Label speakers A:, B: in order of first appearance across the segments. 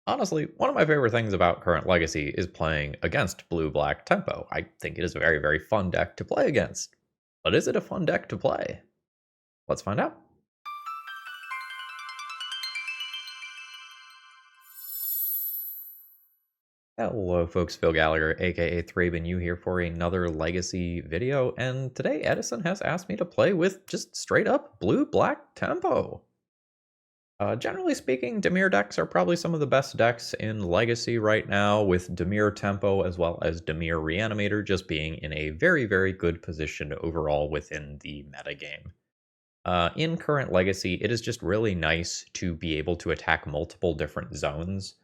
A: Honestly, one of my favorite things about current Legacy is playing against Blue-Black Tempo. I think it is a very, very fun deck to play against. But is it a fun deck to play? Let's find out. Hello folks, Phil Gallagher, aka ThrabenU here for another Legacy video, and today Edison has asked me to play with just straight up Blue-Black Tempo. Generally speaking, Dimir decks are probably some of the best decks in Legacy right now, with Dimir Tempo as well as Dimir Reanimator just being in a very, very good position overall within the metagame. In current Legacy, it is just really nice to be able to attack multiple different zones.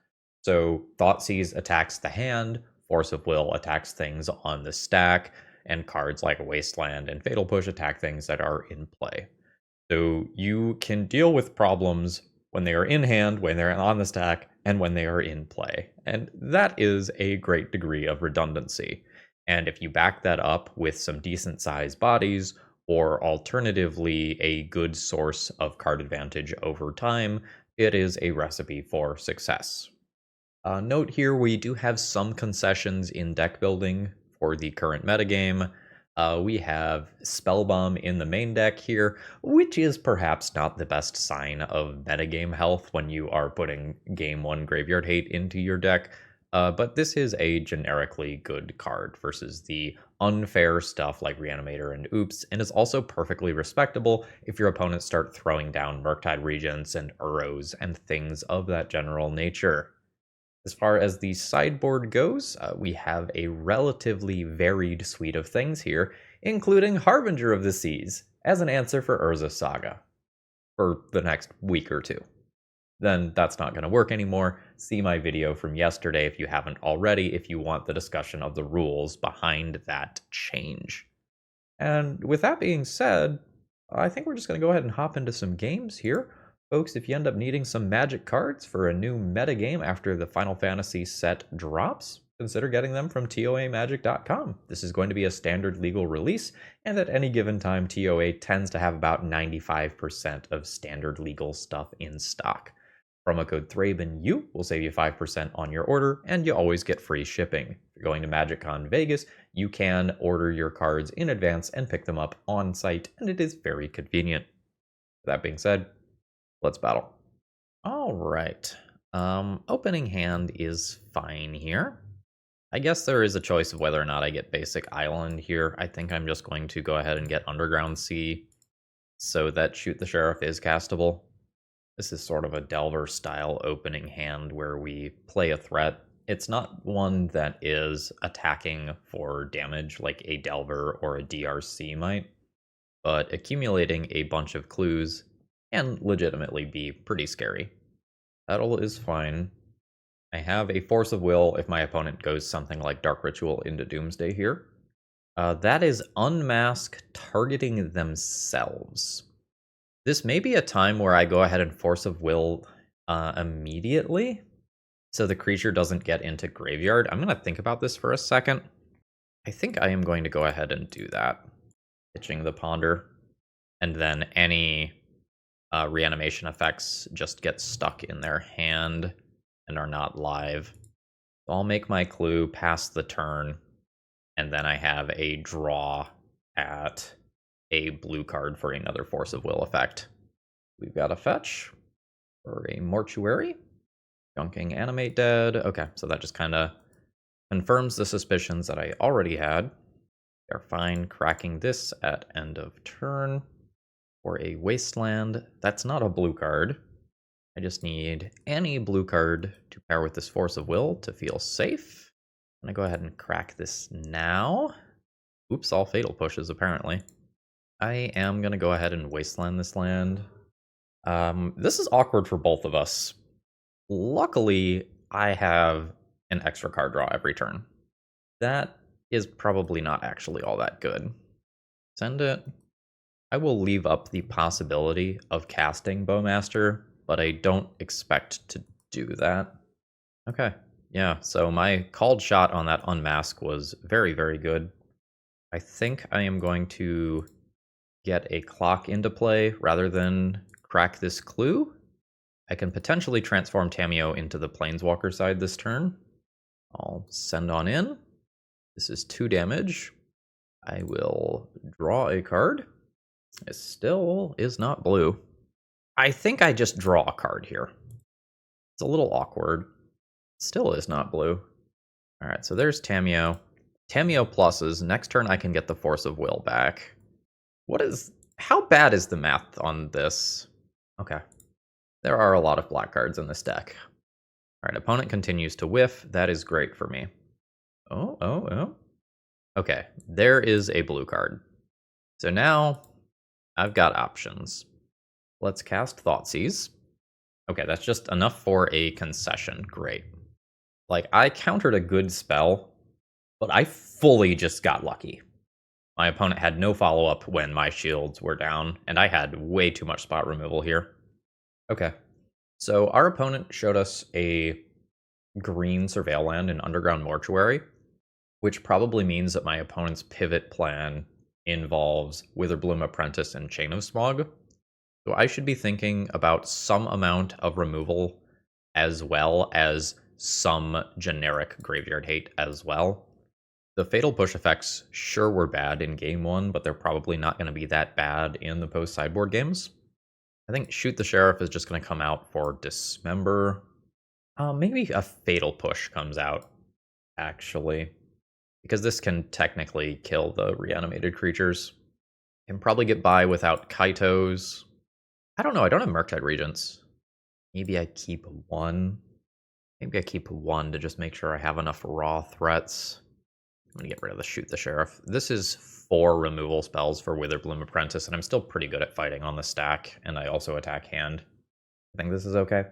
A: So Thoughtseize attacks the hand, Force of Will attacks things on the stack, and cards like Wasteland and Fatal Push attack things that are in play. So you can deal with problems when they are in hand, when they're on the stack, and when they are in play. And that is a great degree of redundancy. And if you back that up with some decent sized bodies, or alternatively a good source of card advantage over time, it is a recipe for success. Note here, we do have some concessions in deck building for the current metagame. We have Spellbomb in the main deck here, which is perhaps not the best sign of metagame health when you are putting Game 1 Graveyard Hate into your deck, but this is a generically good card versus the unfair stuff like Reanimator and Oops, and is also perfectly respectable if your opponents start throwing down Murktide Regents and Uros and things of that general nature. As far as the sideboard goes, we have a relatively varied suite of things here, including Harbinger of the Seas as an answer for Urza Saga for the next week or two. Then that's not going to work anymore. See my video from yesterday if you haven't already, if you want the discussion of the rules behind that change. And with that being said, I think we're just going to go ahead and hop into some games here. Folks, if you end up needing some magic cards for a new metagame after the Final Fantasy set drops, consider getting them from TOAmagic.com. This is going to be a standard legal release, and at any given time, TOA tends to have about 95% of standard legal stuff in stock. Promo code ThrabenU will save you 5% on your order, and you always get free shipping. If you're going to MagicCon Vegas, you can order your cards in advance and pick them up on site, and it is very convenient. That being said, let's battle. All right. Opening hand is fine here. I guess there is a choice of whether or not I get basic island here. I think I'm just going to go ahead and get Underground Sea so that Shoot the Sheriff is castable. This is sort of a Delver style opening hand where we play a threat. It's not one that is attacking for damage like a Delver or a DRC might, but accumulating a bunch of clues can legitimately be pretty scary. Battle is fine. I have a Force of Will if my opponent goes something like Dark Ritual into Doomsday here. That is Unmask targeting themselves. This may be a time where I go ahead and Force of Will immediately, so the creature doesn't get into Graveyard. I'm going to think about this for a second. I think I am going to go ahead and do that. Pitching the Ponder, and then any reanimation effects just get stuck in their hand and are not live. So I'll make my clue, pass the turn, and then I have a draw at a blue card for another Force of Will effect. We've got a fetch for a Mortuary. Junking Animate Dead. Okay, so that just kind of confirms the suspicions that I already had. They're fine cracking this at end of turn. For a Wasteland, that's not a blue card. I just need any blue card to pair with this Force of Will to feel safe. I'm going to go ahead and crack this now. Oops, all Fatal Pushes apparently. I am going to go ahead and Wasteland this land. This is awkward for both of us. Luckily, I have an extra card draw every turn. That is probably not actually all that good. Send it. I will leave up the possibility of casting Bowmaster, but I don't expect to do that. Okay, yeah, so my called shot on that Unmask was very, very good. I think I am going to get a clock into play rather than crack this clue. I can potentially transform Tamiyo into the Planeswalker side this turn. I'll send on in. This is 2 damage. I will draw a card. It still is not blue. I think I just draw a card here. It's a little awkward. Still is not blue. Alright, so there's Tamiyo. Tamiyo pluses. Next turn I can get the Force of Will back. How bad is the math on this? Okay. There are a lot of black cards in this deck. Alright, opponent continues to whiff. That is great for me. Oh. Okay, there is a blue card. So now I've got options. Let's cast Thoughtseize. Okay, that's just enough for a concession. Great. Like, I countered a good spell, but I fully just got lucky. My opponent had no follow-up when my shields were down, and I had way too much spot removal here. Okay, so our opponent showed us a green Surveil land in Underground Mortuary, which probably means that my opponent's pivot plan involves Witherbloom Apprentice and Chain of Smog. So I should be thinking about some amount of removal as well as some generic graveyard hate as well. The Fatal Push effects sure were bad in game 1, but they're probably not going to be that bad in the post-sideboard games. I think Shoot the Sheriff is just going to come out for Dismember. Maybe a Fatal Push comes out, actually, because this can technically kill the reanimated creatures. Can probably get by without Kaitos. I don't know, I don't have Murktide Regents. Maybe I keep 1. Maybe I keep 1 to just make sure I have enough raw threats. I'm going to get rid of the Shoot the Sheriff. This is 4 removal spells for Witherbloom Apprentice, and I'm still pretty good at fighting on the stack, and I also attack hand. I think this is okay.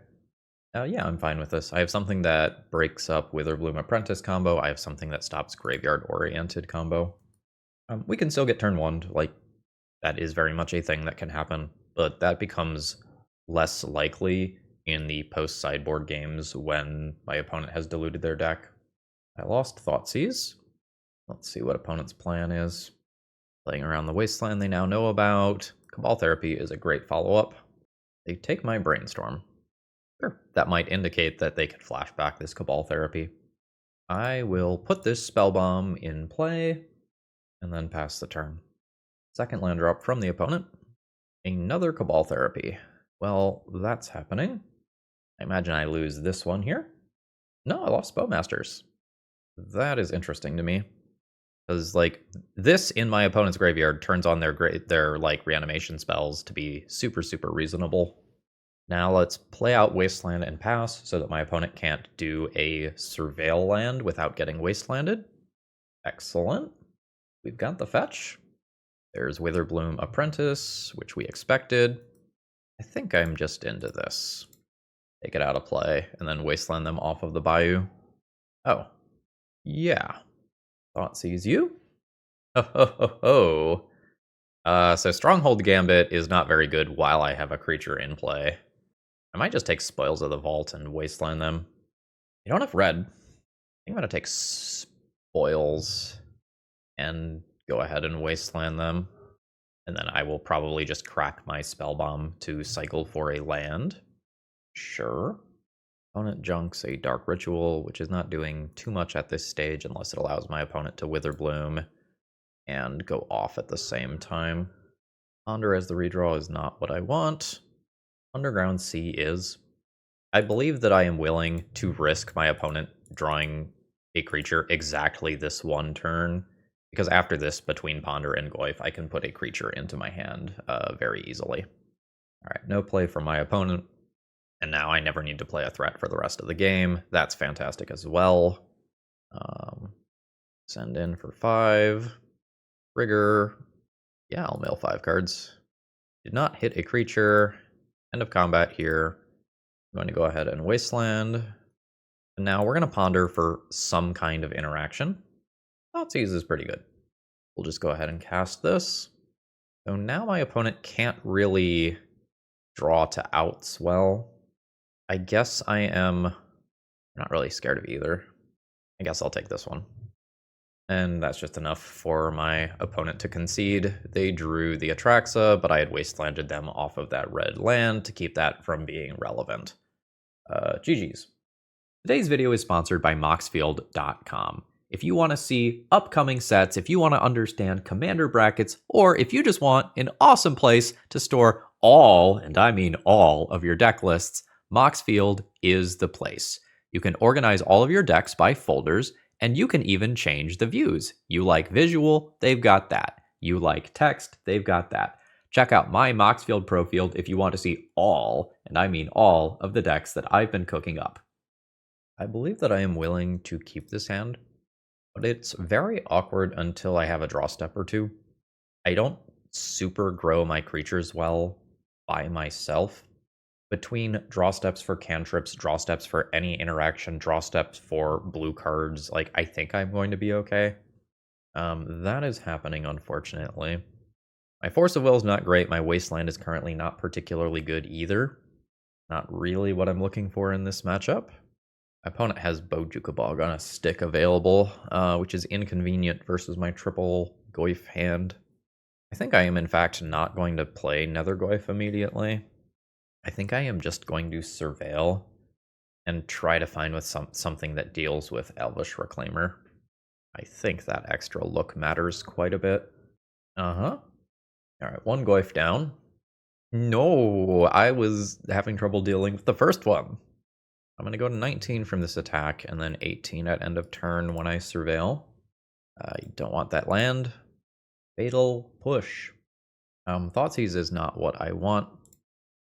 A: Yeah, I'm fine with this. I have something that breaks up Witherbloom Apprentice combo. I have something that stops Graveyard-oriented combo. We can still get turn 1. Like, that is very much a thing that can happen, but that becomes less likely in the post-sideboard games when my opponent has diluted their deck. I lost Thoughtseize. Let's see what opponent's plan is. Playing around the Wasteland they now know about. Cabal Therapy is a great follow-up. They take my Brainstorm. Sure, that might indicate that they could flashback this Cabal Therapy. I will put this Spell Bomb in play, and then pass the turn. Second land drop from the opponent. Another Cabal Therapy. Well, that's happening. I imagine I lose this one here. No, I lost Bowmasters. That is interesting to me. Because, like, this in my opponent's graveyard turns on their like, reanimation spells to be super, super reasonable. Now let's play out Wasteland and pass so that my opponent can't do a Surveil land without getting Wastelanded. Excellent. We've got the fetch. There's Witherbloom Apprentice, which we expected. I think I'm just into this. Take it out of play, and then Wasteland them off of the Bayou. Oh. Yeah. Thoughtseize you? Ho ho ho ho. So Stronghold Gambit is not very good while I have a creature in play. I might just take Spoils of the Vault and Wasteland them. You don't have red. I think I'm going to take Spoils and go ahead and Wasteland them. And then I will probably just crack my Spell Bomb to cycle for a land. Sure. Opponent junks a Dark Ritual, which is not doing too much at this stage unless it allows my opponent to Witherbloom and go off at the same time. Ponder as the redraw is not what I want. Underground Sea is. I believe that I am willing to risk my opponent drawing a creature exactly this one turn, because after this, between Ponder and Goyf, I can put a creature into my hand very easily. Alright, no play from my opponent. And now I never need to play a threat for the rest of the game. That's fantastic as well. Send in for 5. Trigger. Yeah, I'll mill 5 cards. Did not hit a creature. End of combat here. I'm going to go ahead and Wasteland. And now we're going to Ponder for some kind of interaction. Thoughtseize is pretty good. We'll just go ahead and cast this. So now my opponent can't really draw to outs well. I guess I am not really scared of either. I guess I'll take this one. And that's just enough for my opponent to concede. They drew the Atraxa, but I had wastelanded them off of that red land to keep that from being relevant. GG's. Today's video is sponsored by Moxfield.com. If you want to see upcoming sets, if you want to understand commander brackets, or if you just want an awesome place to store all, and I mean all, of your deck lists, Moxfield is the place. You can organize all of your decks by folders, and you can even change the views. You like visual, they've got that. You like text, they've got that. Check out my Moxfield Pro Field if you want to see all, and I mean all, of the decks that I've been cooking up. I believe that I am willing to keep this hand, but it's very awkward until I have a draw step or two. I don't super grow my creatures well by myself. Between draw steps for cantrips, draw steps for any interaction, draw steps for blue cards, like, I think I'm going to be okay. That is happening, unfortunately. My Force of Will is not great. My Wasteland is currently not particularly good either. Not really what I'm looking for in this matchup. My opponent has Bojukabog on a stick available, which is inconvenient versus my triple Goyf hand. I think I am, in fact, not going to play Nethergoyf immediately. I think I am just going to surveil and try to find with something that deals with Elvish Reclaimer. I think that extra look matters quite a bit. Alright, one Goyf down. No, I was having trouble dealing with the first one. I'm going to go to 19 from this attack, and then 18 at end of turn when I surveil. You don't want that land. Fatal Push. Thoughtseize is not what I want.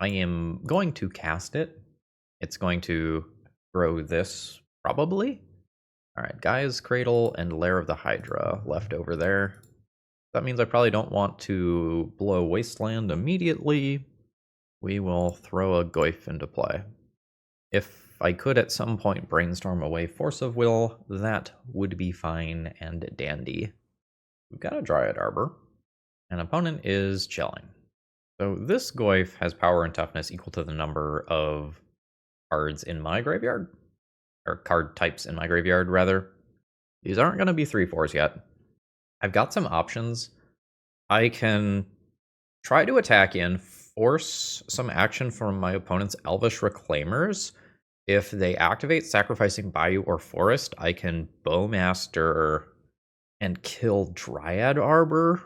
A: I am going to cast it. It's going to grow this, probably. Alright, Gaia's Cradle and Lair of the Hydra left over there. That means I probably don't want to blow Wasteland immediately. We will throw a Goyf into play. If I could at some point brainstorm away Force of Will, that would be fine and dandy. We've got a Dryad Arbor. An opponent is chilling. So this Goyf has power and toughness equal to the number of cards in my graveyard. Or card types in my graveyard, rather. These aren't going to be 3/4s yet. I've got some options. I can try to attack in, force some action from my opponent's Elvish Reclaimers. If they activate Sacrificing Bayou or Forest, I can Bowmaster and kill Dryad Arbor.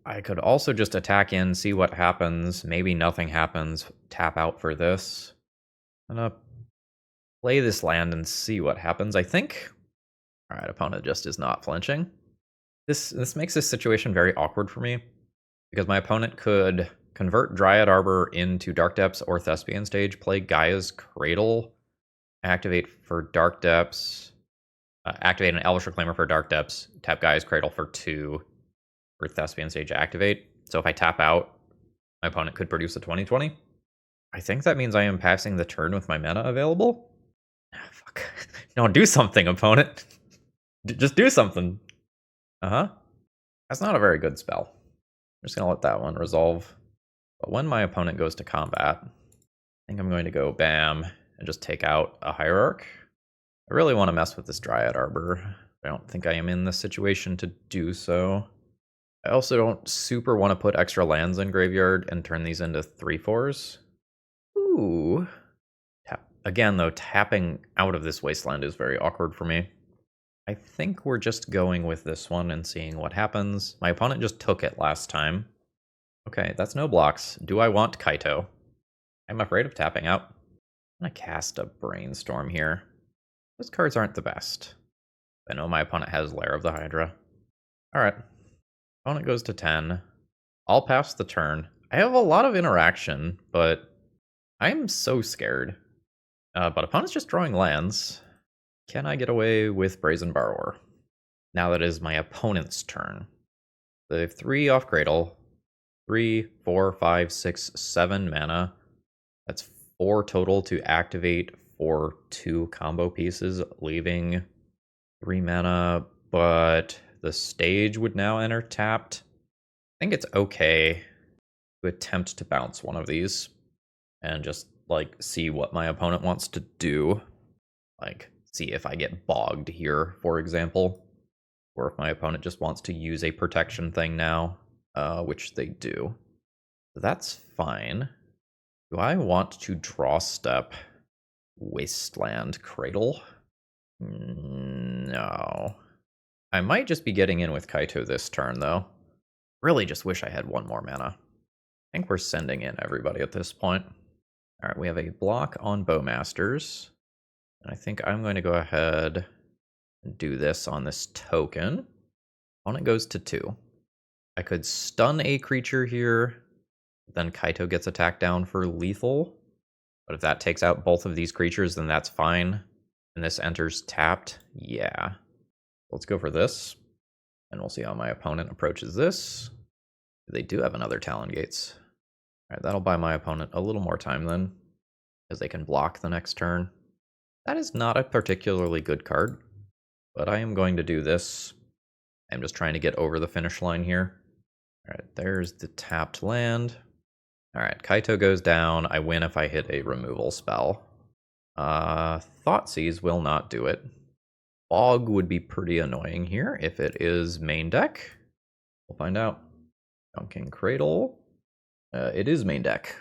A: I could also just attack in, see what happens. Maybe nothing happens. Tap out for this. I'm gonna play this land and see what happens, I think. Alright, opponent just is not flinching. This makes this situation very awkward for me, because my opponent could convert Dryad Arbor into Dark Depths or Thespian Stage, play Gaia's Cradle, activate for Dark Depths, activate an Elvish Reclaimer for Dark Depths, tap Gaia's Cradle for 2 for Thespian Stage activate. So if I tap out, my opponent could produce a 20/20. I think that means I am passing the turn with my mana available. Ah, fuck. No, do something, opponent. Just do something. That's not a very good spell. I'm just going to let that one resolve. But when my opponent goes to combat, I think I'm going to go bam and just take out a Hierarch. I really want to mess with this Dryad Arbor. I don't think I am in this situation to do so. I also don't super want to put extra lands in graveyard and turn these into 3/4s. Ooh. Again, though, tapping out of this Wasteland is very awkward for me. I think we're just going with this one and seeing what happens. My opponent just took it last time. Okay, that's no blocks. Do I want Kaito? I'm afraid of tapping out. I'm going to cast a Brainstorm here. Those cards aren't the best. I know my opponent has Lair of the Hydra. Alright. Opponent goes to 10. I'll pass the turn. I have a lot of interaction, but I'm so scared. But opponent's just drawing lands. Can I get away with Brazen Borrower? Now that is my opponent's turn. They have 3 off Cradle. 3, 4, 5, 6, 7 mana. That's 4 total to activate for 2 combo pieces, leaving 3 mana, but the stage would now enter tapped. I think it's okay to attempt to bounce one of these and just, like, see what my opponent wants to do. Like, see if I get bogged here, for example. or if my opponent just wants to use a protection thing now, which they do. That's fine. Do I want to draw step Wasteland Cradle? No. I might just be getting in with Kaito this turn, though. Really just wish I had one more mana. I think we're sending in everybody at this point. All right, we have a block on Bowmasters. And I think I'm going to go ahead and do this on this token. Opponent goes to 2. I could stun a creature here, then Kaito gets attacked down for lethal. But if that takes out both of these creatures, then that's fine. And this enters tapped. Yeah. Let's go for this. And we'll see how my opponent approaches this. They do have another Talon Gates. All right, that'll buy my opponent a little more time then, because they can block the next turn. That is not a particularly good card, but I am going to do this. I'm just trying to get over the finish line here. All right, there's the tapped land. All right, Kaito goes down. I win if I hit a removal spell. Thoughtseize will not do it. Fog would be pretty annoying here if it is main deck. We'll find out. Dunking Cradle. It is main deck.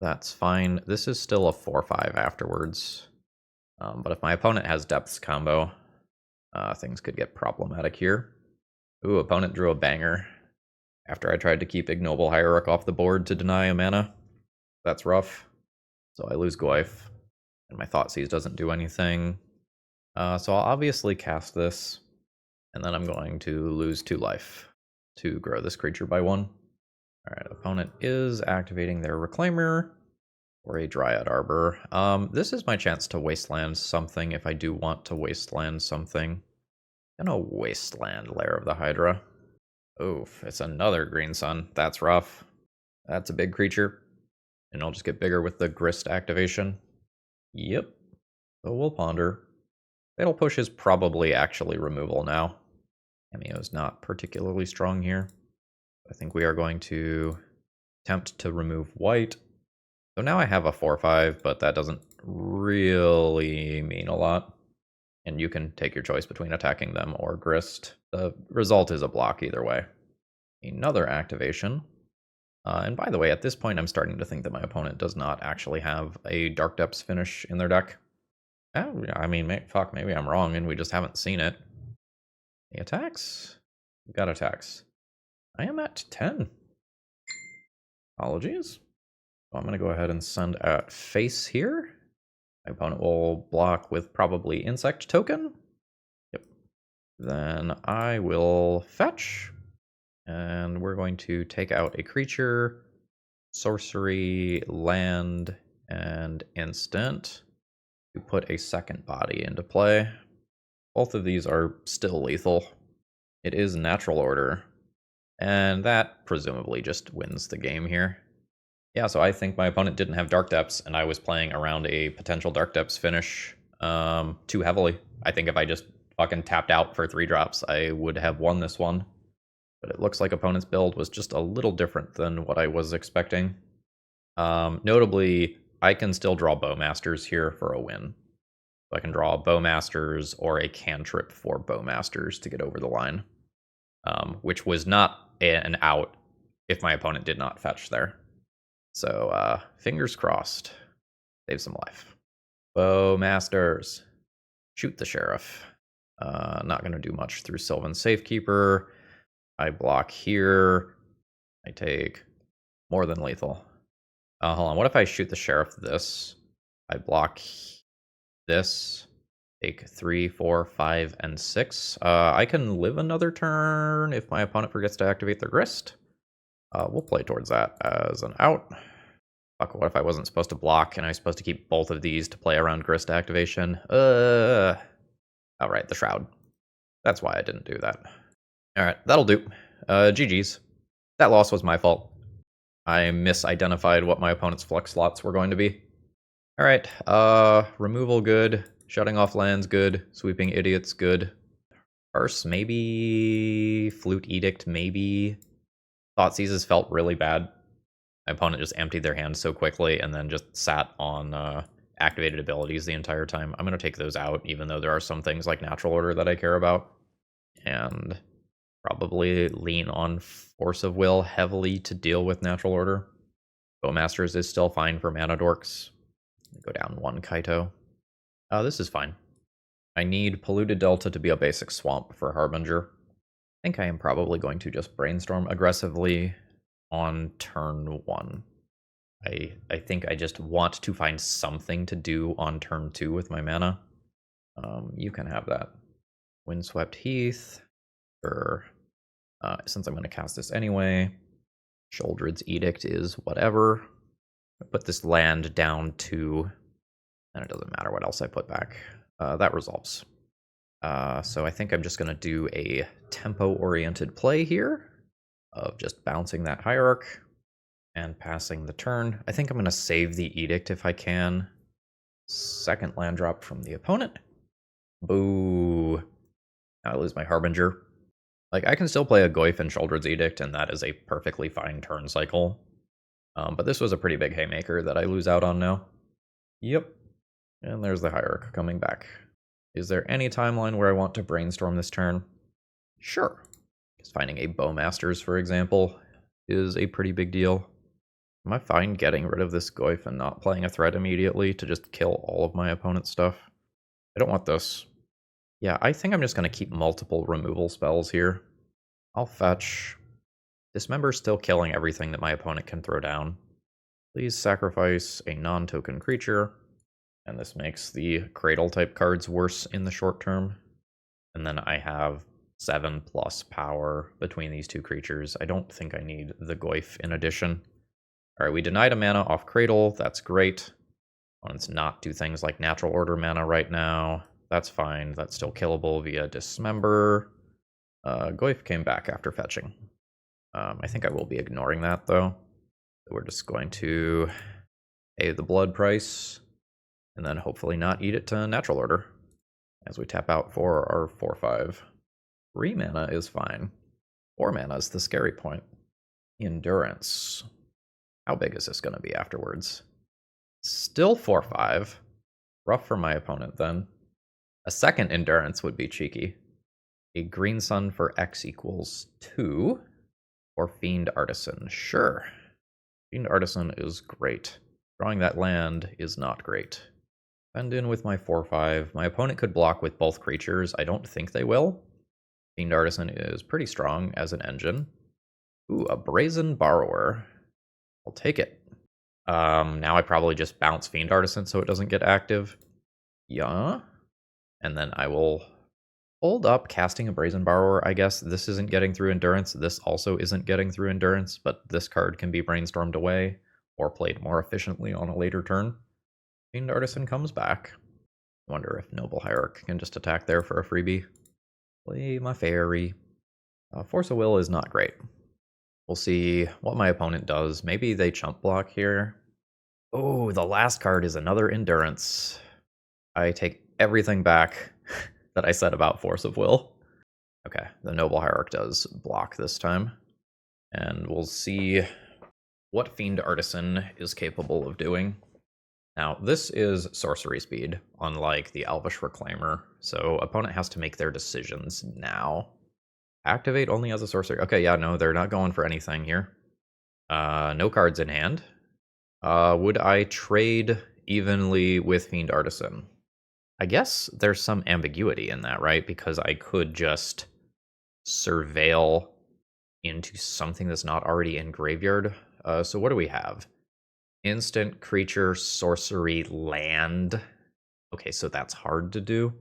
A: That's fine. This is still a 4/5 afterwards. But if my opponent has Depths combo, things could get problematic here. Ooh, opponent drew a banger after I tried to keep Ignoble Hierarch off the board to deny a mana. That's rough. So I lose Goyf, and my Thoughtseize doesn't do anything. So I'll obviously cast this, and then I'm going to lose 2 life to grow this creature by 1. Alright, opponent is activating their Reclaimer or a Dryad Arbor. This is my chance to wasteland something if I do want to wasteland something. I'm gonna wasteland Lair of the Hydra. Oof, it's another Green Sun. That's rough. That's a big creature. And I'll just get bigger with the Grist activation. Yep. So we'll ponder. Fatal Push is probably actually removal now. Tamiyo's not particularly strong here. I think we are going to attempt to remove white. So now I have a 4/5, but that doesn't really mean a lot. And you can take your choice between attacking them or Grist. The result is a block either way. Another activation. And by the way, at this point, I'm starting to think that my opponent does not actually have a Dark Depths finish in their deck. I mean, fuck, maybe I'm wrong and we just haven't seen it. The attacks? We've got attacks. I am at 10. Apologies. So I'm going to go ahead and send out face here. My opponent will block with probably Insect Token. Yep. Then I will fetch. And we're going to take out a creature, sorcery, land, and instant to put a second body into play. Both of these are still lethal. It is natural order. And that presumably just wins the game here. Yeah, so I think my opponent didn't have Dark Depths, and I was playing around a potential Dark Depths finish too heavily. I think if I just fucking tapped out for 3 drops, I would have won this one. But it looks like opponent's build was just a little different than what I was expecting. Notably, I can still draw Bowmasters here for a win. So I can draw Bowmasters or a cantrip for Bowmasters to get over the line. Which was not an out if my opponent did not fetch there. So, fingers crossed. Save some life. Bowmasters. Shoot the Sheriff. Not going to do much through Sylvan Safekeeper. I block here. I take more than lethal. Hold on. What if I shoot the Sheriff this? I block this. Take 3, 4, 5, and 6. I can live another turn if my opponent forgets to activate their Grist. We'll play towards that as an out. Fuck, what if I wasn't supposed to block and I was supposed to keep both of these to play around Grist activation? Alright, the Shroud. That's why I didn't do that. Alright, that'll do. GG's. That loss was my fault. I misidentified what my opponent's flex slots were going to be. Alright, removal good. Shutting off lands good. Sweeping idiots good. Curse maybe. Flute Edict maybe. Thoughtseizes felt really bad. My opponent just emptied their hand so quickly and then just sat on activated abilities the entire time. I'm going to take those out, even though there are some things like Natural Order that I care about. and probably lean on Force of Will heavily to deal with Natural Order. Bowmasters is still fine for mana dorks. Go down one Kaito. This is fine. I need Polluted Delta to be a basic swamp for Harbinger. I think I am probably going to just Brainstorm aggressively on turn 1. I think I just want to find something to do on turn 2 with my mana. You can have that. Windswept Heath, or since I'm going to cast this anyway, Sheoldred's Edict is whatever. I put this land down to, and it doesn't matter what else I put back. That resolves. So I think I'm just going to do a tempo-oriented play here of just bouncing that Hierarch and passing the turn. I think I'm going to save the Edict if I can. Second land drop from the opponent. Boo. Now I lose my Harbinger. Like, I can still play a Goyf and Sheoldred's Edict, and that is a perfectly fine turn cycle. But this was a pretty big haymaker that I lose out on now. Yep. And there's the Hierarch coming back. Is there any timeline where I want to brainstorm this turn? Sure. Because finding a Bowmasters, for example, is a pretty big deal. Am I fine getting rid of this Goyf and not playing a threat immediately to just kill all of my opponent's stuff? I don't want this. Yeah, I think I'm just going to keep multiple removal spells here. I'll fetch. Dismember's still killing everything that my opponent can throw down. Please sacrifice a non-token creature. And this makes the Cradle-type cards worse in the short term. And then I have 7+ power between these two creatures. I don't think I need the Goyf in addition. Alright, we denied a mana off Cradle. That's great. Let's not do things like Natural Order mana right now. That's fine. That's still killable via Dismember. Goyf came back after fetching. I think I will be ignoring that, though. We're just going to pay the blood price, and then hopefully not eat it to Natural Order as we tap out for our 4/5. 3 mana is fine. 4 mana is the scary point. Endurance. How big is this going to be afterwards? Still 4/5. Rough for my opponent, then. A second Endurance would be cheeky. A green sun for X equals 2. Or Fiend Artisan. Sure. Fiend Artisan is great. Drawing that land is not great. Send in with my 4/5. My opponent could block with both creatures. I don't think they will. Fiend Artisan is pretty strong as an engine. Ooh, a Brazen Borrower. I'll take it. Now I probably just bounce Fiend Artisan so it doesn't get active. Yeah. And then I will hold up casting a Brazen Borrower, I guess. This isn't getting through Endurance. This also isn't getting through Endurance, but this card can be brainstormed away or played more efficiently on a later turn. Fiend Artisan comes back. Wonder if Noble Hierarch can just attack there for a freebie. Play my fairy. Force of Will is not great. We'll see what my opponent does. Maybe they chump block here. Oh, the last card is another Endurance. I take everything back that I said about Force of Will. Okay, the Noble Hierarch does block this time. And we'll see what Fiend Artisan is capable of doing. Now, this is sorcery speed, unlike the Elvish Reclaimer, so opponent has to make their decisions now. Activate only as a sorcerer. Okay, yeah, no, they're not going for anything here. No cards in hand. Would I trade evenly with Fiend Artisan? I guess there's some ambiguity in that, right? Because I could just surveil into something that's not already in graveyard. So what do we have? Instant creature, sorcery, land. Okay, so that's hard to do.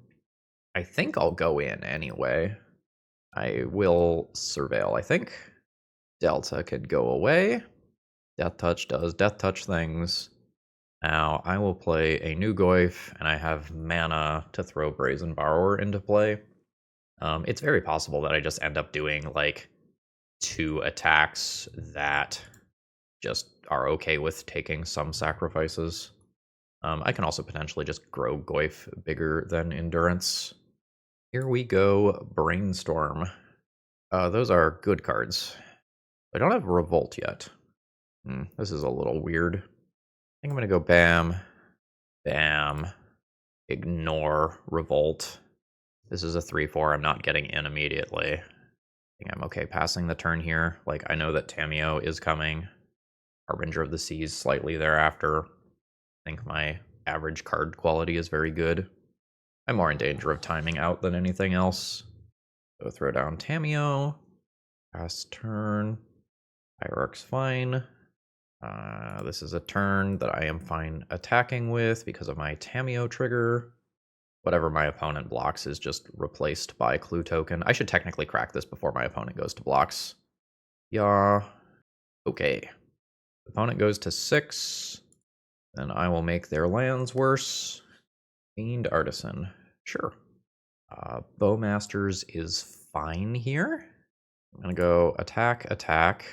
A: I think I'll go in anyway. I will surveil, I think. Delta could go away. Death Touch does Death Touch things. Now, I will play a new Goyf, and I have mana to throw Brazen Borrower into play. It's very possible that I just end up doing, like, 2 attacks that just are okay with taking some sacrifices. I can also potentially just grow Goyf bigger than Endurance. Here we go, Brainstorm. Those are good cards. I don't have Revolt yet. This is a little weird. I think I'm going to go Bam, Bam, ignore Revolt. This is a 3-4. I'm not getting in immediately. I think I'm okay passing the turn here. Like, I know that Tamiyo is coming. Harbinger of the Seas slightly thereafter. I think my average card quality is very good. I'm more in danger of timing out than anything else. So throw down Tamiyo. Pass turn. Hierarch's fine. This is a turn that I am fine attacking with because of my Tamiyo trigger. Whatever my opponent blocks is just replaced by Clue Token. I should technically crack this before my opponent goes to blocks. Yeah. Okay. Opponent goes to 6. Then I will make their lands worse. Fiend Artisan. Sure. Bowmasters is fine here. I'm going to go attack, attack.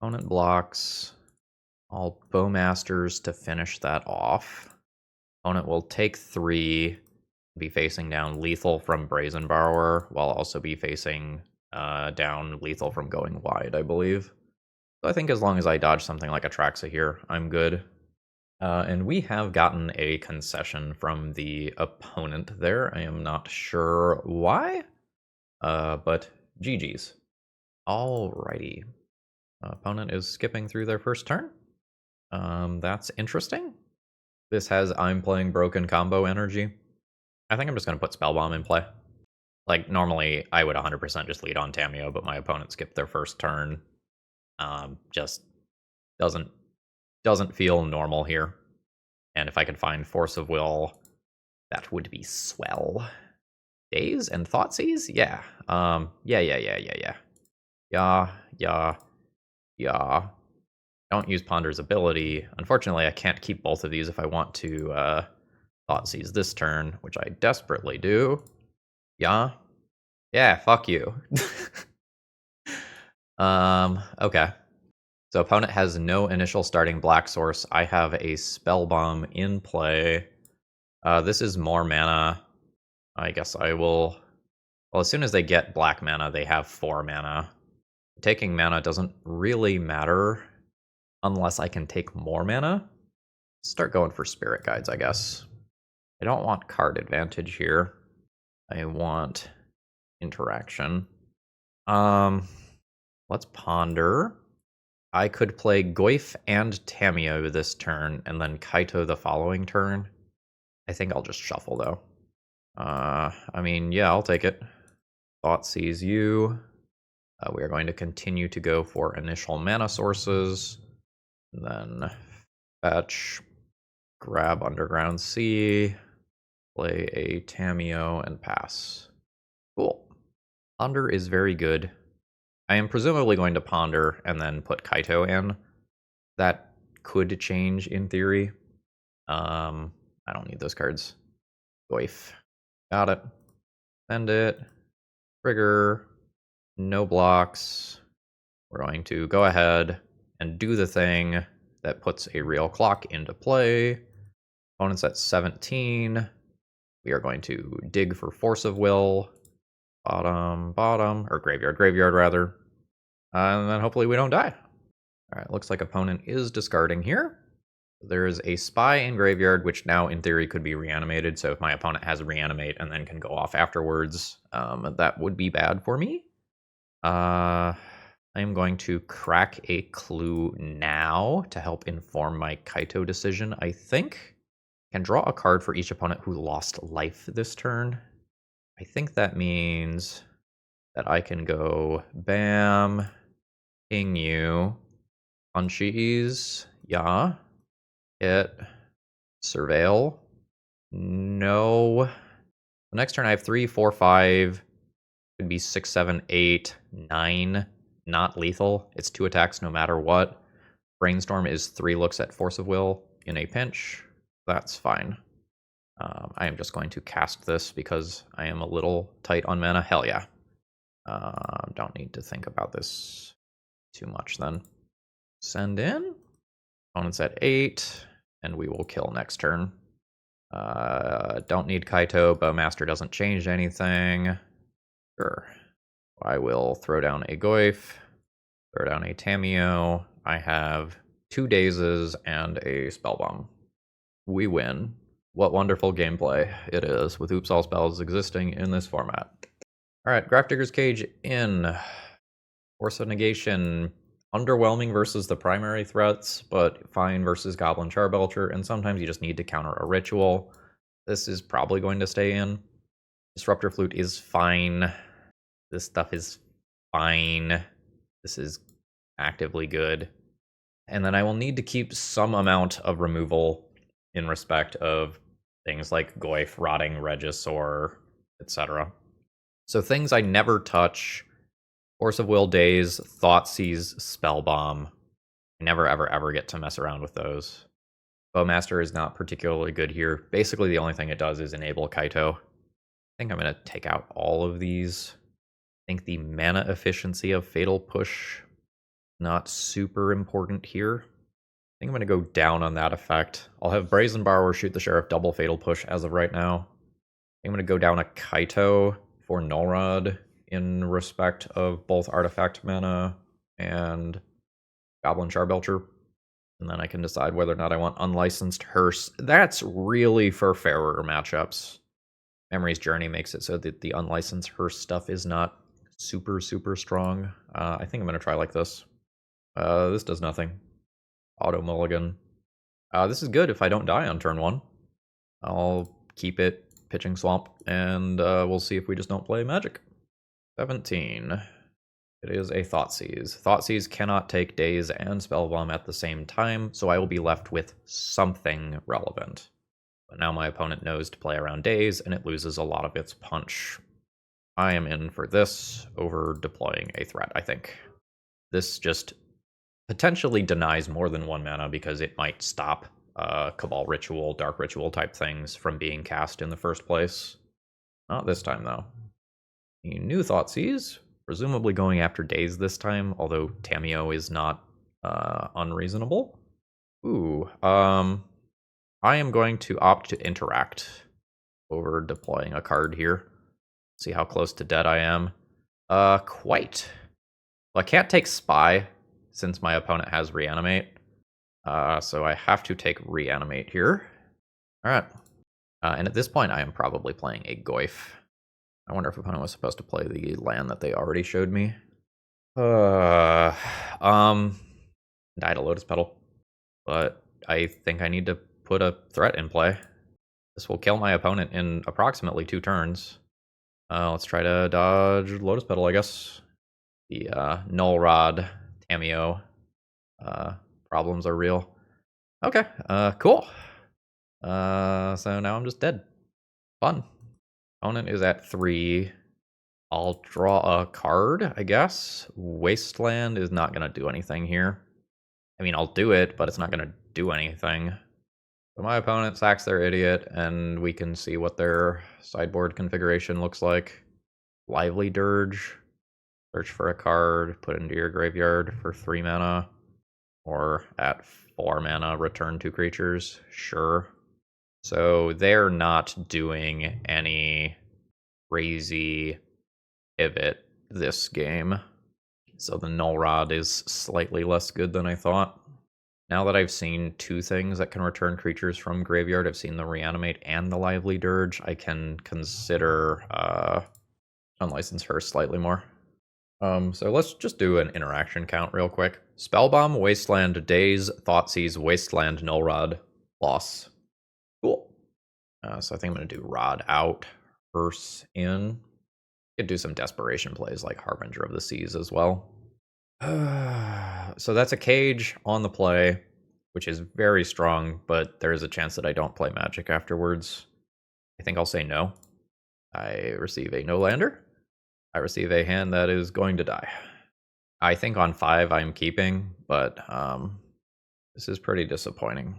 A: Opponent blocks. All Bowmasters to finish that off. Opponent will take 3, be facing down lethal from Brazen Borrower, while also be facing down lethal from going wide, I believe. So I think as long as I dodge something like Atraxa here, I'm good. And we have gotten a concession from the opponent there. I am not sure why, but GG's. Alrighty. Opponent is skipping through their first turn. That's interesting. This has I'm playing broken combo energy. I think I'm just going to put Spellbomb in play. Like, normally I would 100% just lead on Tamiyo, but my opponent skipped their first turn. Just doesn't feel normal here. And if I could find Force of Will, that would be swell. Daze and Thoughtseize? Yeah. Yeah. Don't use Ponder's ability. Unfortunately, I can't keep both of these if I want to Thoughtseize this turn, which I desperately do. Yeah. Yeah, fuck you. Okay. So opponent has no initial starting black source. I have a Spellbomb in play. This is more mana. I guess I will... Well, as soon as they get black mana, they have 4 mana. Taking mana doesn't really matter unless I can take more mana. Start going for Spirit Guides, I guess. I don't want card advantage here. I want interaction. Let's ponder. I could play Goyf and Tamiyo this turn, and then Kaito the following turn. I think I'll just shuffle, though. I mean, yeah, I'll take it. Thoughtseize you. We are going to continue to go for initial mana sources. Then fetch, grab Underground Sea, play a Tamiyo, and pass. Cool. Ponder is very good. I am presumably going to ponder and then put Kaito in. That could change in theory. I don't need those cards. Goyf. Got it. Send it. Trigger. No blocks. We're going to go ahead and do the thing that puts a real clock into play. Opponent's at 17. We are going to dig for Force of Will. Bottom, or graveyard rather. And then hopefully we don't die. Alright, looks like opponent is discarding here. There is a Spy in graveyard, which now in theory could be reanimated, so if my opponent has reanimate and then can go off afterwards, that would be bad for me. I am going to crack a clue now to help inform my Kaito decision, I think. Can draw a card for each opponent who lost life this turn. I think that means that I can go bam, ping you, punchies, yeah, hit, surveil, no. The next turn I have 3, 4, 5, could be 6, 7, 8, 9, not lethal. It's 2 attacks no matter what. Brainstorm is 3 looks at Force of Will in a pinch. That's fine. I am just going to cast this because I am a little tight on mana. Hell yeah. Don't need to think about this too much then. Send in. Opponent's at 8, and we will kill next turn. Don't need Kaito. Bowmaster doesn't change anything. Sure. I will throw down a Goyf, throw down a Tamiyo. I have 2 Dazes and a Spellbomb. We win. What wonderful gameplay it is, with Oops All Spells existing in this format. Alright, Grafdigger's Cage in. Force of Negation, underwhelming versus the primary threats, but fine versus Goblin Charbelcher, and sometimes you just need to counter a ritual. This is probably going to stay in. Disruptor Flute is fine. This stuff is fine. This is actively good. And then I will need to keep some amount of removal in respect of things like Goyf, Rotting, Regisaur, etc. So things I never touch: Force of Will, Daze, Thoughtseize, Spellbomb. I never, ever, ever get to mess around with those. Bowmaster is not particularly good here. Basically, the only thing it does is enable Kaito. I think I'm going to take out all of these. I think the mana efficiency of Fatal Push, not super important here. I think I'm going to go down on that effect. I'll have Brazen Borrower shoot the Sheriff double Fatal Push as of right now. I'm going to go down a Kaito for Null Rod in respect of both Artifact mana and Goblin Charbelcher. And then I can decide whether or not I want Unlicensed Hearse. That's really for fairer matchups. Memory's Journey makes it so that the Unlicensed Hearse stuff is not super, super strong. I think I'm going to try like this. This does nothing. Auto Mulligan. This is good if I don't die on turn 1. I'll keep it pitching Swamp, and we'll see if we just don't play Magic. 17. It is a Thoughtseize. Thoughtseize cannot take Daze and Spellbomb at the same time, so I will be left with something relevant. But now my opponent knows to play around Daze, and it loses a lot of its punch. I am in for this over deploying a threat, I think. This just potentially denies more than 1 mana because it might stop Cabal Ritual, Dark Ritual type things from being cast in the first place. Not this time, though. A new Thoughtseize, presumably going after Daze this time, although Tamiyo is not unreasonable. Ooh, I am going to opt to interact over deploying a card here. See how close to dead I am. Quite. Well, I can't take Spy since my opponent has Reanimate. So I have to take Reanimate here. Alright. And at this point, I am probably playing a Goyf. I wonder if opponent was supposed to play the land that they already showed me. Died a Lotus Petal. But I think I need to put a threat in play. This will kill my opponent in approximately 2 turns. Let's try to dodge Lotus Petal, I guess. The Null Rod, Tamiyo problems are real. Okay, cool. So now I'm just dead. Fun. Opponent is at 3. I'll draw a card, I guess. Wasteland is not going to do anything here. I mean, I'll do it, but it's not going to do anything. So my opponent sacks their Idiot, and we can see what their sideboard configuration looks like. Lively Dirge. Search for a card, put it into your graveyard for 3 mana. Or at 4 mana, return 2 creatures. Sure. So they're not doing any crazy pivot this game. So the Null Rod is slightly less good than I thought. Now that I've seen 2 things that can return creatures from graveyard, I've seen the Reanimate and the Lively Dirge, I can consider Unlicensed Hearse slightly more. So let's just do an interaction count real quick. Spellbomb, Wasteland, Daze, Thoughtseize, Wasteland, Null Rod, loss. Cool. So I think I'm going to do Rod out, Hearse in. Could do some desperation plays like Harbinger of the Seas as well. So that's a Cage on the play, which is very strong, but there is a chance that I don't play Magic afterwards. I think I'll say no. I receive a no-lander. I receive a hand that is going to die. I think on 5 I'm keeping, but this is pretty disappointing.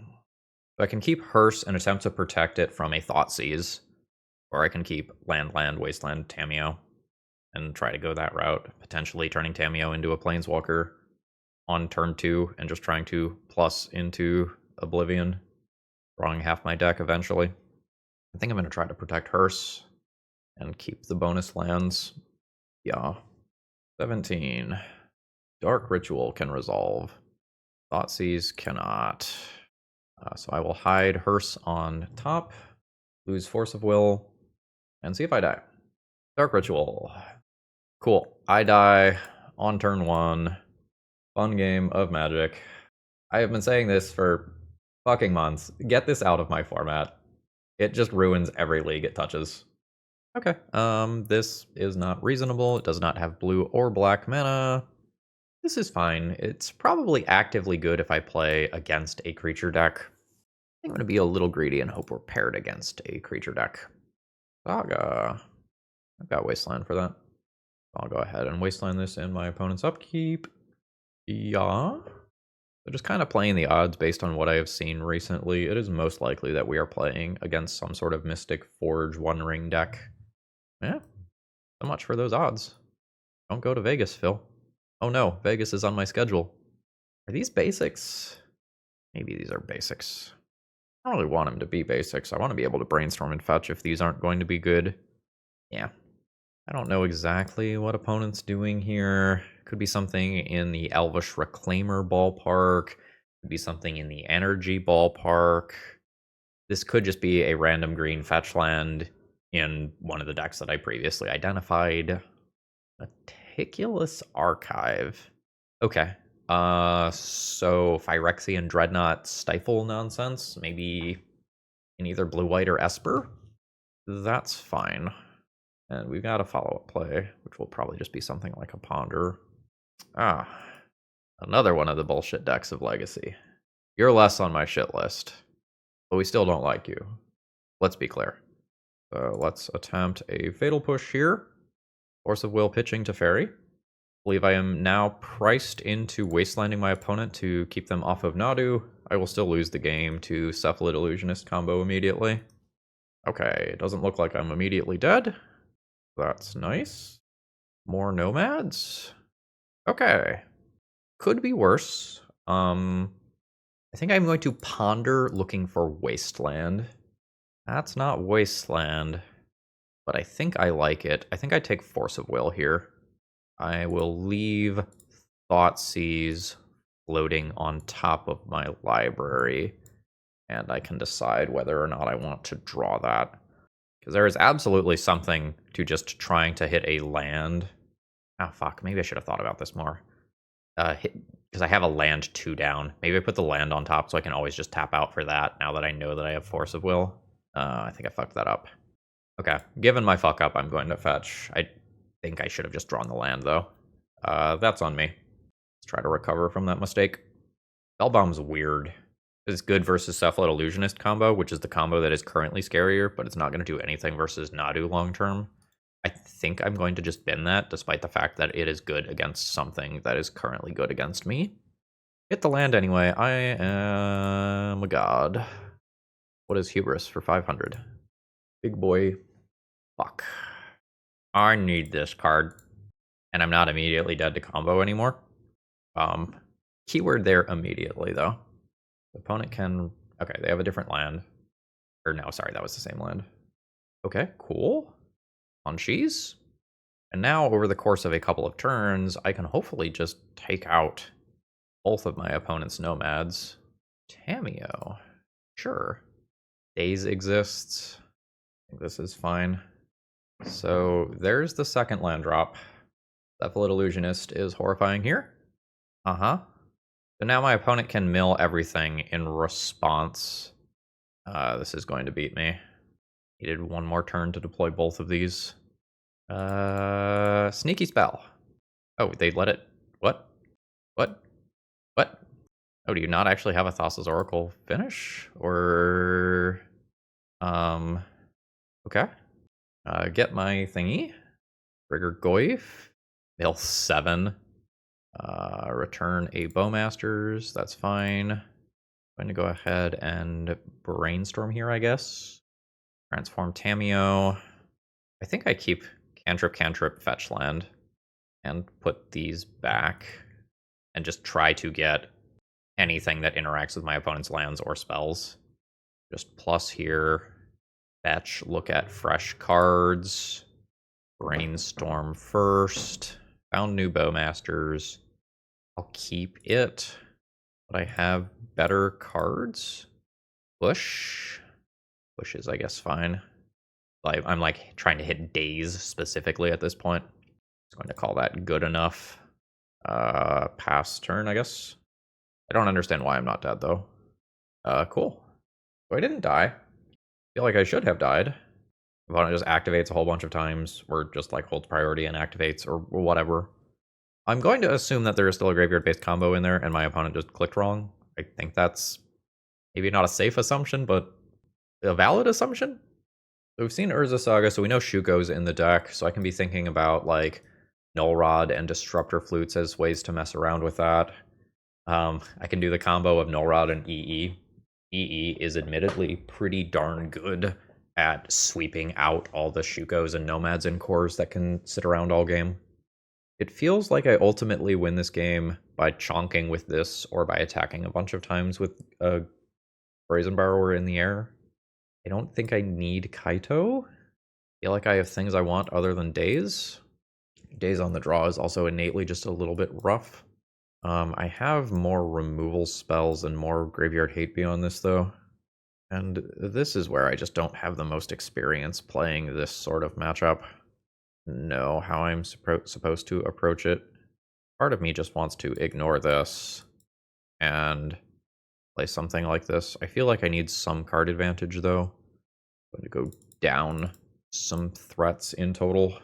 A: So I can keep Hearse and attempt to protect it from a Thoughtseize, or I can keep Land, Wasteland, Tamiyo, and try to go that route, potentially turning Tamiyo into a Planeswalker on turn 2 and just trying to plus into Oblivion, drawing half my deck eventually. I think I'm going to try to protect Hearse and keep the bonus lands. Yeah. 17. Dark Ritual can resolve. Thoughtseize cannot. So I will hide Hearse on top. lose Force of Will, and see if I die. Dark Ritual. Cool. I die on turn 1. Fun game of Magic. I have been saying this for fucking months. Get this out of my format. It just ruins every league it touches. Okay, this is not reasonable. It does not have blue or black mana. This is fine. It's probably actively good if I play against a creature deck. I'm going to be a little greedy and hope we're paired against a creature deck. Saga. I've got Wasteland for that. I'll go ahead and Wasteland this in my opponent's upkeep. Yeah. So just kind of playing the odds based on what I have seen recently. It is most likely that we are playing against some sort of Mystic Forge One Ring deck. Yeah. So much for those odds. Don't go to Vegas, Phil. Oh no, Vegas is on my schedule. Are these basics? Maybe these are basics. I don't really want them to be basics. I want to be able to brainstorm and fetch if these aren't going to be good. Yeah. I don't know exactly what opponent's doing here. Could be something in the Elvish Reclaimer ballpark. Could be something in the Energy ballpark. This could just be a random green fetch land in one of the decks that I previously identified. Meticulous Archive. Okay. So Phyrexian Dreadnought Stifle nonsense. Maybe in either Blue White or Esper. That's fine. And we've got a follow-up play, which will probably just be something like a Ponder. Ah, another one of the bullshit decks of Legacy. You're less on my shit list, but we still don't like you. Let's be clear. Let's attempt a Fatal Push here. Force of Will pitching to Fairy. Believe I am now priced into wastelanding my opponent to keep them off of Nadu. I will still lose the game to Cephalid Illusionist combo immediately. Okay, it doesn't look like I'm immediately dead. That's nice. More nomads. Okay. Could be worse. I think I'm going to ponder looking for Wasteland. That's not Wasteland, but I think I like it. I think I take Force of Will here. I will leave Thoughtseize floating on top of my library, and I can decide whether or not I want to draw that. Because there is absolutely something to just trying to hit a land. Oh, fuck. Maybe I should have thought about this more. Because I have a land 2 down. Maybe I put the land on top so I can always just tap out for that now that I know that I have Force of Will. I think I fucked that up. Okay. Given my fuck up, I'm going to fetch. I think I should have just drawn the land, though. That's on me. Let's try to recover from that mistake. Spellbomb's weird. It's good versus Cephalid Illusionist combo, which is the combo that is currently scarier, but it's not going to do anything versus Nadu long term. I think I'm going to just bin that, despite the fact that it is good against something that is currently good against me. Hit the land anyway. I am a god. What is Hubris for 500? Big boy. Fuck. I need this card. And I'm not immediately dead to combo anymore. Keyword there immediately, though. The opponent can... Okay, they have a different land. Or no, sorry, that was the same land. Okay, cool. Punchies. And now, over the course of a couple of turns, I can hopefully just take out both of my opponent's nomads. Tamiyo. Sure. Daze exists. I think this is fine. So, there's the second land drop. Cephalid Illusionist is horrifying here. Uh-huh. So now my opponent can mill everything in response. This is going to beat me. Needed one more turn to deploy both of these. Sneaky spell. Oh, they let it... What? What? What? Oh, do you not actually have a Thassa's Oracle finish? Or... Okay. Get my thingy. Barrowgoyf. Mill 7. Return a Bowmasters. That's fine. I'm going to go ahead and brainstorm here, I guess. Transform Tamiyo. I think I keep cantrip, fetch land, and put these back, and just try to get anything that interacts with my opponent's lands or spells. Just plus here, fetch, look at fresh cards, brainstorm first, found new Bowmasters. I'll keep it, but I have better cards. Push. Push is, I guess, fine. Like, I'm like trying to hit Daze specifically at this point. Just going to call that good enough. Pass turn, I guess. I don't understand why I'm not dead though. Cool. So I didn't die. Feel like I should have died. Opponent just activates a whole bunch of times, or just like holds priority and activates, or whatever. I'm going to assume that there is still a graveyard-based combo in there, and my opponent just clicked wrong. I think that's maybe not a safe assumption, but a valid assumption. So we've seen Urza Saga, so we know Shuko's in the deck, so I can be thinking about like Null Rod and Disruptor Flutes as ways to mess around with that. I can do the combo of Null Rod and EE. EE is admittedly pretty darn good at sweeping out all the Shukos and Nomads and cores that can sit around all game. It feels like I ultimately win this game by chonking with this or by attacking a bunch of times with a Brazen Borrower in the air. I don't think I need Kaito. I feel like I have things I want other than Daze. Daze on the draw is also innately just a little bit rough. I have more removal spells and more Graveyard Hate beyond this, though. And this is where I just don't have the most experience playing this sort of matchup. Know how I'm supposed to approach it. Part of me just wants to ignore this and play something like this. I feel like I need some card advantage, though. I'm going to go down some threats in total.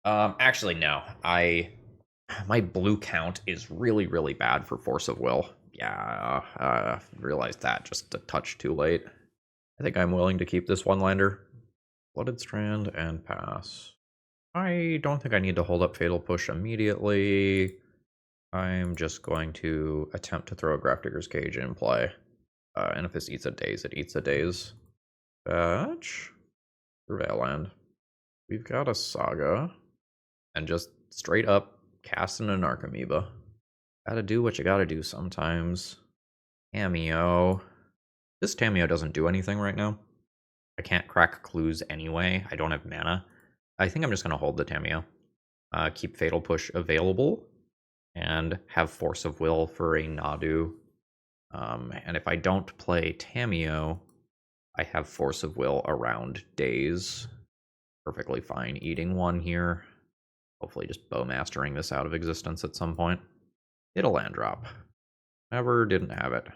A: Actually, no. My blue count is really, really bad for Force of Will. Yeah, realized that just a touch too late. I think I'm willing to keep this one-lander. Flooded Strand and pass. I don't think I need to hold up Fatal Push immediately. I'm just going to attempt to throw a Grafdigger's Cage in play. And if this eats a Daze, it eats a Daze. Fetch. Prevail Land. We've got a Saga. And just straight up casting an Archamoeba. Gotta do what you gotta do sometimes. Tamiyo. This Tamiyo doesn't do anything right now. I can't crack clues anyway. I don't have mana. I think I'm just gonna hold the Tamiyo. Keep Fatal Push available. And have Force of Will for a Nadu. And if I don't play Tamiyo, I have Force of Will around Daze. Perfectly fine eating one here. Hopefully just Bowmastering this out of existence at some point. It'll land drop. Never didn't have it.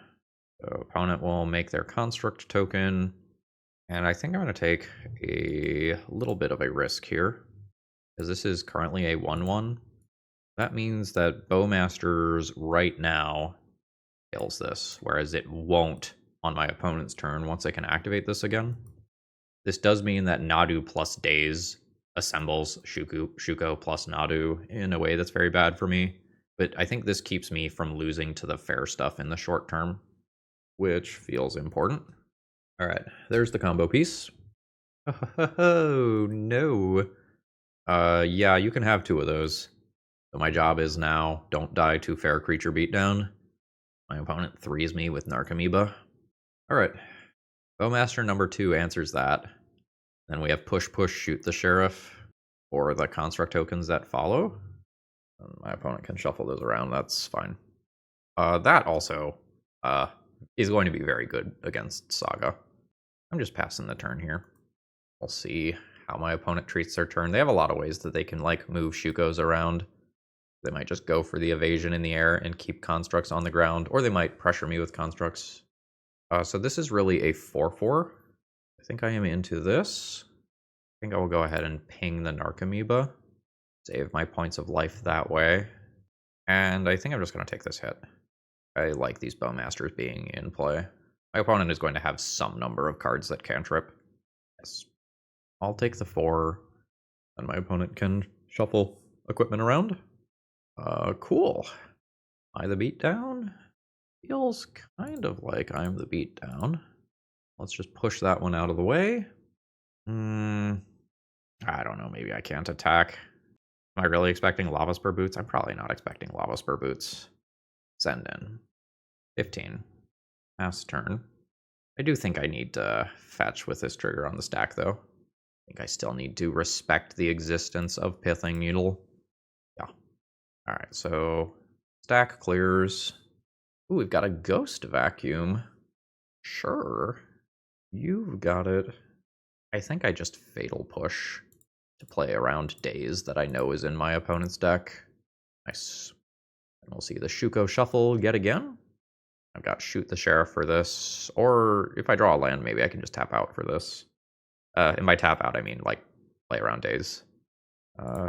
A: So opponent will make their construct token. And I think I'm going to take a little bit of a risk here. Because this is currently a 1-1. That means that Bowmasters right now kills this. Whereas it won't on my opponent's turn once I can activate this again. This does mean that Nadu plus Daze assembles Shuko plus Nadu in a way that's very bad for me. But I think this keeps me from losing to the fair stuff in the short term, which feels important. All right, there's the combo piece. Oh, no. Yeah, you can have two of those. So my job is now, don't die to fair creature beatdown. My opponent threes me with Narcomoeba. All right, Bowmaster number 2 answers that. Then we have push, push, shoot the sheriff, or the construct tokens that follow. My opponent can shuffle those around, that's fine. That also is going to be very good against Saga. I'm just passing the turn here. We'll see how my opponent treats their turn. They have a lot of ways that they can like move Shukos around. They might just go for the evasion in the air and keep constructs on the ground, or they might pressure me with constructs. So this is really a 4-4. I think I am into this. I think I will go ahead and ping the Narcomoeba. Save my points of life that way. And I think I'm just going to take this hit. I like these Bowmasters being in play. My opponent is going to have some number of cards that cantrip. Yes. I'll take the 4. And my opponent can shuffle equipment around. Cool. Am I the beatdown? Feels kind of like I'm the beatdown. Let's just push that one out of the way. I don't know, maybe I can't attack. Am I really expecting Lava Spur Boots? I'm probably not expecting Lava Spur Boots. Send in. 15. Pass turn. I do think I need to fetch with this trigger on the stack, though. I think I still need to respect the existence of Pithing Needle. Yeah. Alright, so stack clears. Ooh, we've got a Ghost Vacuum. Sure. You've got it. I think I just Fatal Push to play around Daze that I know is in my opponent's deck. Nice. And we'll see the Shuko Shuffle yet again. I've got Shoot the Sheriff for this, or if I draw a land, maybe I can just tap out for this. And by tap out, I mean, like, play around Daze.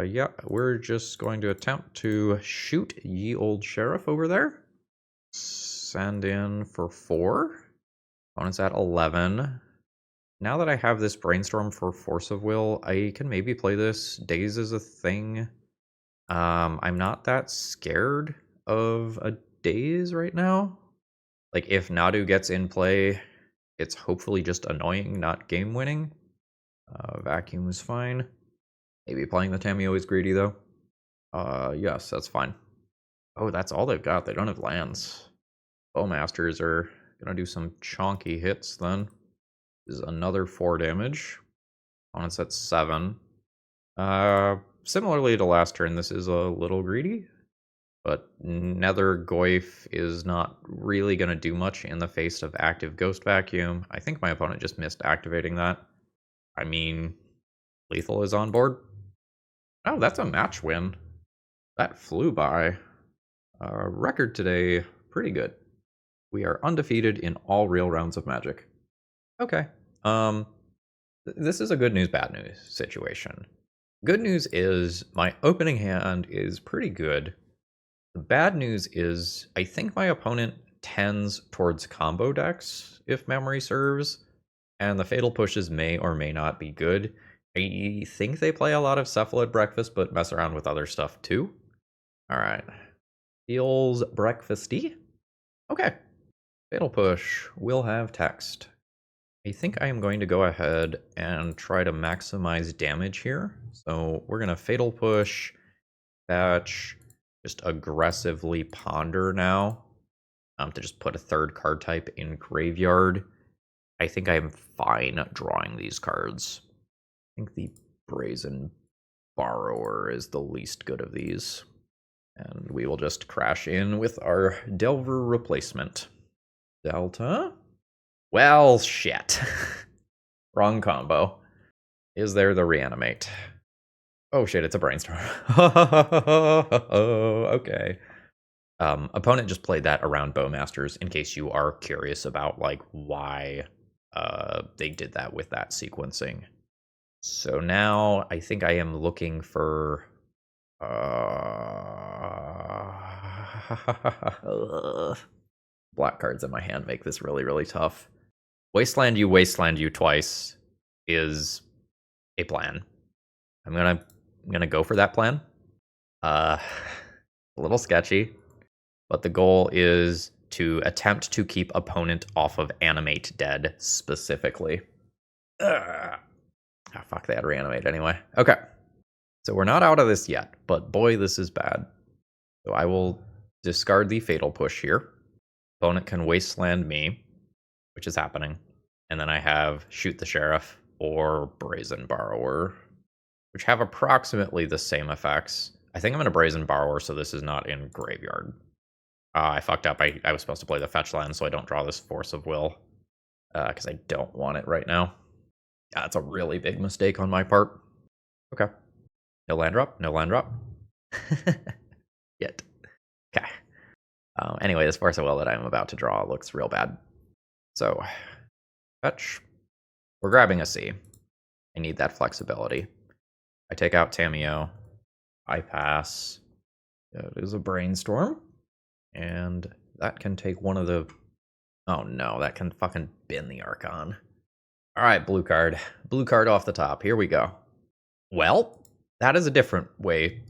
A: Yeah, we're just going to attempt to shoot ye old Sheriff over there. Send in for 4. Opponent's at 11. Now that I have this Brainstorm for Force of Will, I can maybe play this. Daze is a thing. I'm not that scared of a Daze right now. Like, if Nadu gets in play, it's hopefully just annoying, not game-winning. Vacuum is fine. Maybe playing the Tamiyo is greedy, though. Yes, that's fine. Oh, that's all they've got. They don't have lands. Bowmasters are gonna do some chonky hits, then. This is another 4 damage. Opponent's at 7. Similarly to last turn, this is a little greedy. But Nethergoyf is not really going to do much in the face of active Ghost Vacuum. I think my opponent just missed activating that. I mean, Lethal is on board. Oh, that's a match win. That flew by. Record today, pretty good. We are undefeated in all real rounds of Magic. Okay. This is a good news, bad news situation. Good news is my opening hand is pretty good. The bad news is I think my opponent tends towards combo decks, if memory serves, and the Fatal Pushes may or may not be good. I think they play a lot of Cephalid Breakfast, but mess around with other stuff too. Alright. Feels breakfasty. Okay. Fatal Push will have text. I think I am going to go ahead and try to maximize damage here. So we're going to Fatal Push, fetch, just aggressively ponder now to just put a 3rd card type in graveyard. I think I'm fine drawing these cards. I think the Brazen Borrower is the least good of these. And we will just crash in with our Delver replacement. Delta? Well, shit. Wrong combo. Is there the Reanimate? Oh shit, it's a Brainstorm. Okay. Opponent just played that around Bowmasters, in case you are curious about, like, why they did that with that sequencing. So now I think I am looking for... Black cards in my hand make this really, really tough. Wasteland you twice is a plan. I'm gonna go for that plan. A little sketchy, but the goal is to attempt to keep opponent off of Animate Dead specifically. Ah, fuck, they had Reanimate anyway. Okay, so we're not out of this yet, but boy, this is bad. So I will discard the Fatal Push here. Opponent can Wasteland me, which is happening. And then I have Shoot the Sheriff or Brazen Borrower, which have approximately the same effects. I think I'm going to Brazen Borrower, so this is not in graveyard. I fucked up. I was supposed to play the fetch land, so I don't draw this Force of Will, because I don't want it right now. That's a really big mistake on my part. Okay. No land drop. No land drop. Yet. Okay. Anyway, this Force of Will that I'm about to draw looks real bad. So, fetch. We're grabbing a C. I need that flexibility. I take out Tamiyo. I pass. It is a Brainstorm. And that can take one of the... Oh no, that can fucking bin the Archon. Alright, blue card. Blue card off the top. Here we go. Well, that is a different way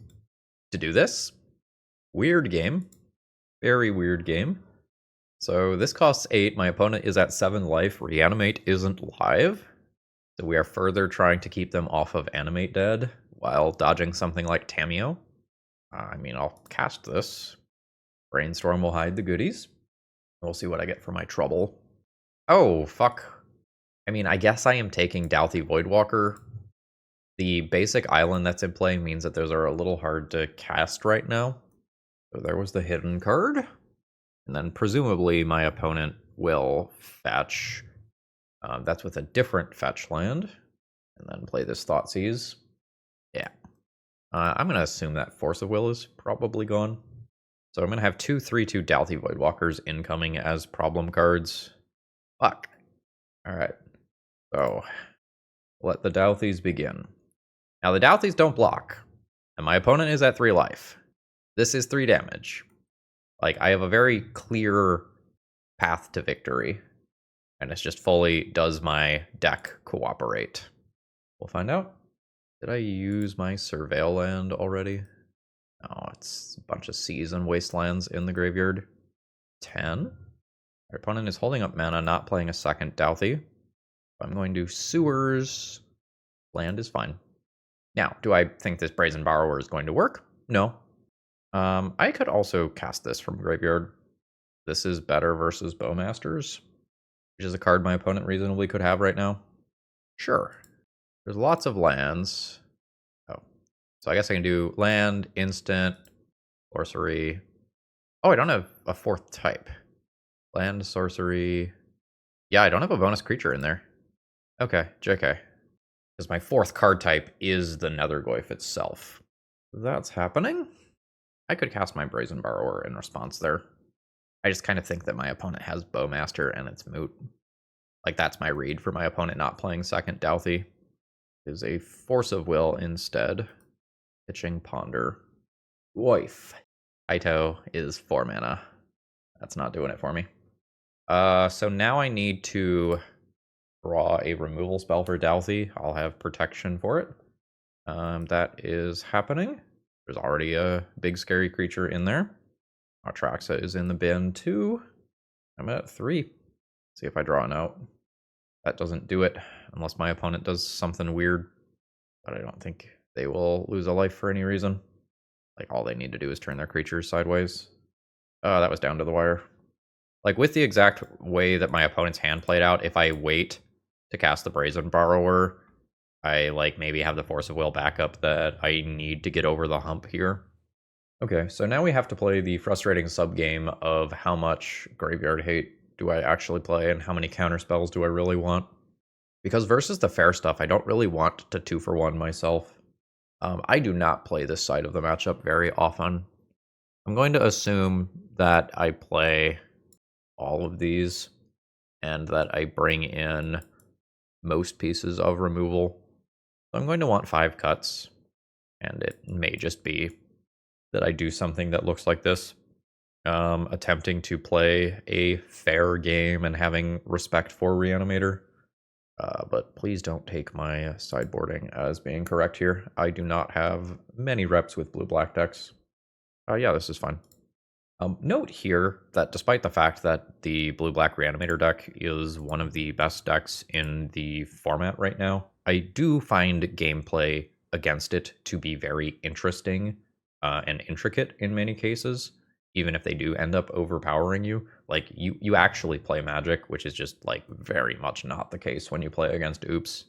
A: to do this. Weird game. Very weird game. So this costs 8. My opponent is at 7 life. Reanimate isn't live. So we are further trying to keep them off of Animate Dead while dodging something like Tamiyo. I mean, I'll cast this. Brainstorm will hide the goodies. We'll see what I get for my trouble. Oh, fuck. I mean, I guess I am taking Douthie Voidwalker. The basic island that's in play means that those are a little hard to cast right now. So there was the hidden card. And then presumably my opponent will fetch That's with a different fetch land. And then play this Thoughtseize. Yeah. I'm going to assume that Force of Will is probably gone. So I'm going to have 2 3/2 Dalthy Voidwalkers incoming as problem cards. Fuck. Alright. So, let the Dalthys begin. Now, the Dalthys don't block. And my opponent is at 3 life. This is 3 damage. Like, I have a very clear path to victory. And it's just fully, does my deck cooperate? We'll find out. Did I use my Surveil land already? No, it's a bunch of seas and wastelands in the graveyard. 10. Our opponent is holding up mana, not playing a second Dalthy. I'm going to Sewers. Land is fine. Now, do I think this Brazen Borrower is going to work? No. I could also cast this from graveyard. This is better versus Bowmasters, which is a card my opponent reasonably could have right now. Sure. There's lots of lands. Oh. So I guess I can do land, instant, sorcery. Oh, I don't have a 4th type. Land, sorcery. Yeah, I don't have a bonus creature in there. Okay, JK. Because my 4th card type is the Nethergoyf itself. That's happening. I could cast my Brazen Borrower in response there. I just kind of think that my opponent has Bowmaster and it's moot. Like, that's my read for my opponent not playing second Dalthy. Is a Force of Will instead. Pitching Ponder. Goyf. Kaito is 4 mana. That's not doing it for me. So now I need to draw a removal spell for Dalthy. I'll have protection for it. That is happening. There's already a big scary creature in there. Atraxa is in the bin too. I'm at 3. See if I draw a note. That doesn't do it unless my opponent does something weird. But I don't think they will lose a life for any reason. Like, all they need to do is turn their creatures sideways. Oh, that was down to the wire. Like, with the exact way that my opponent's hand played out, if I wait to cast the Brazen Borrower, I, like, maybe have the Force of Will backup that I need to get over the hump here. Okay, so now we have to play the frustrating sub-game of how much Graveyard Hate do I actually play and how many counterspells do I really want. Because versus the fair stuff, I don't really want to 2-for-1 myself. I do not play this side of the matchup very often. I'm going to assume that I play all of these and that I bring in most pieces of removal. So I'm going to want 5 cuts, and it may just be that I do something that looks like this. Attempting to play a fair game and having respect for Reanimator. But please don't take my sideboarding as being correct here. I do not have many reps with blue-black decks. Yeah, this is fine. Note here that despite the fact that the blue-black Reanimator deck is one of the best decks in the format right now, I do find gameplay against it to be very interesting and intricate in many cases, even if they do end up overpowering you. Like, you actually play Magic, which is just, like, very much not the case when you play against Oops.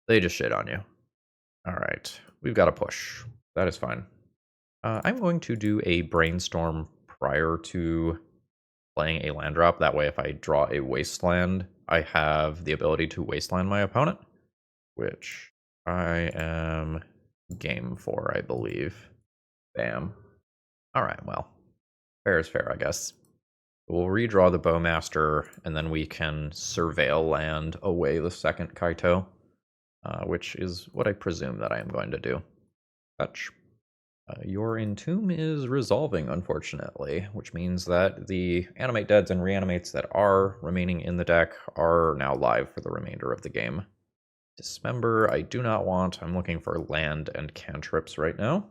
A: They just shit on you. Alright, we've got a push. That is fine. I'm going to do a Brainstorm prior to playing a land drop. That way, if I draw a Wasteland, I have the ability to Wasteland my opponent, which I am game for, I believe. Bam. Alright, well, fair is fair, I guess. We'll redraw the Bowmaster, and then we can Surveil land away the second Kaito, which is what I presume that I am going to do. Fetch. Your Entomb is resolving, unfortunately, which means that the Animate Deads and Reanimates that are remaining in the deck are now live for the remainder of the game. Dismember, I do not want. I'm looking for land and cantrips right now.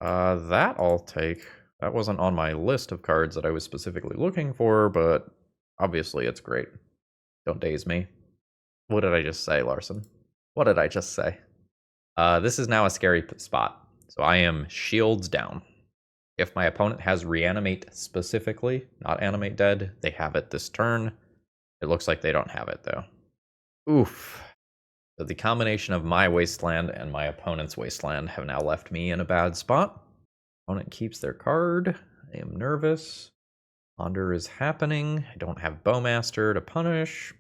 A: That I'll take. That wasn't on my list of cards that I was specifically looking for, but obviously it's great. Don't daze me. What did I just say, Larson? What did I just say? This is now a scary spot. So I am shields down. If my opponent has Reanimate specifically, not Animate Dead, they have it this turn. It looks like they don't have it, though. Oof. So the combination of my Wasteland and my opponent's Wasteland have now left me in a bad spot. Opponent keeps their card. I am nervous. Ponder is happening. I don't have Bowmaster to punish.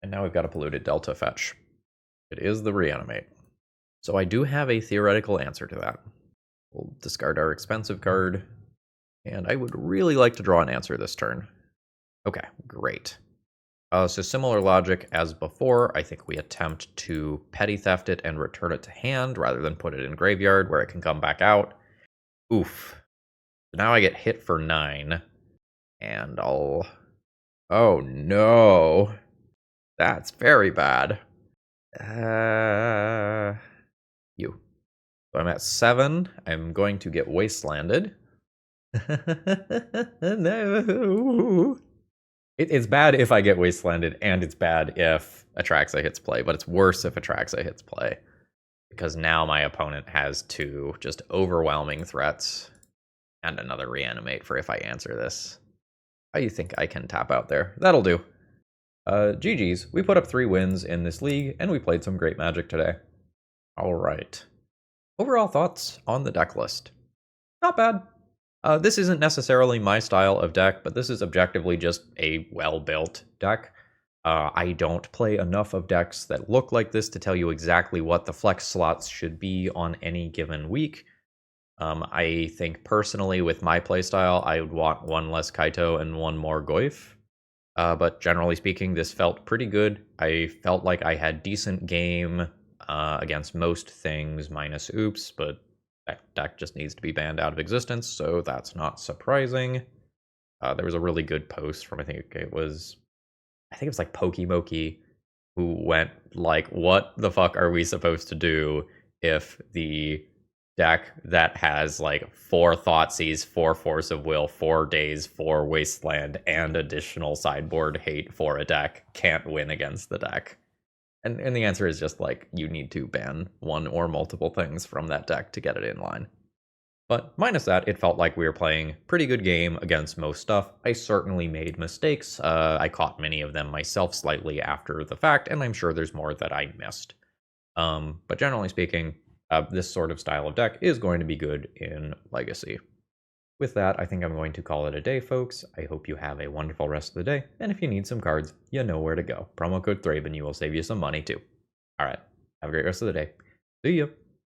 A: And now we've got a polluted Delta fetch. It is the reanimate. So I do have a theoretical answer to that. We'll discard our expensive card, and I would really like to draw an answer this turn. Okay, great. So similar logic as before, I think we attempt to petty theft it and return it to hand rather than put it in graveyard where it can come back out. Oof. Now I get hit for 9, and I'll... Oh no! That's very bad. You. So I'm at 7. I'm going to get wastelanded. No! It's bad if I get wastelanded, and it's bad if Atraxa hits play, but it's worse if Atraxa hits play. Because now my opponent has 2 just overwhelming threats, and another reanimate for if I answer this. How do you think I can tap out there? That'll do. GG's, we put up 3 wins in this league, and we played some great Magic today. Alright. Overall thoughts on the deck list. Not bad. This isn't necessarily my style of deck, but this is objectively just a well-built deck. I don't play enough of decks that look like this to tell you exactly what the flex slots should be on any given week. I think personally with my playstyle, I would want 1 less Kaito and 1 more Goyf. But generally speaking, this felt pretty good. I felt like I had decent game against most things minus Oops, but that deck just needs to be banned out of existence, so that's not surprising. There was a really good post from, I think it was like Pokimoki, who went like, what the fuck are we supposed to do if the deck that has like 4 Thoughtseize, 4 Force of Will, 4 Daze, 4 Wasteland, and additional sideboard hate for a deck can't win against the deck? And the answer is just like, you need to ban 1 or multiple things from that deck to get it in line. But minus that, it felt like we were playing pretty good game against most stuff. I certainly made mistakes. I caught many of them myself slightly after the fact, and I'm sure there's more that I missed. But generally speaking, this sort of style of deck is going to be good in Legacy. With that, I think I'm going to call it a day, folks. I hope you have a wonderful rest of the day, and if you need some cards, you know where to go. Promo code ThrabenU will save you some money too. Alright, have a great rest of the day. See ya!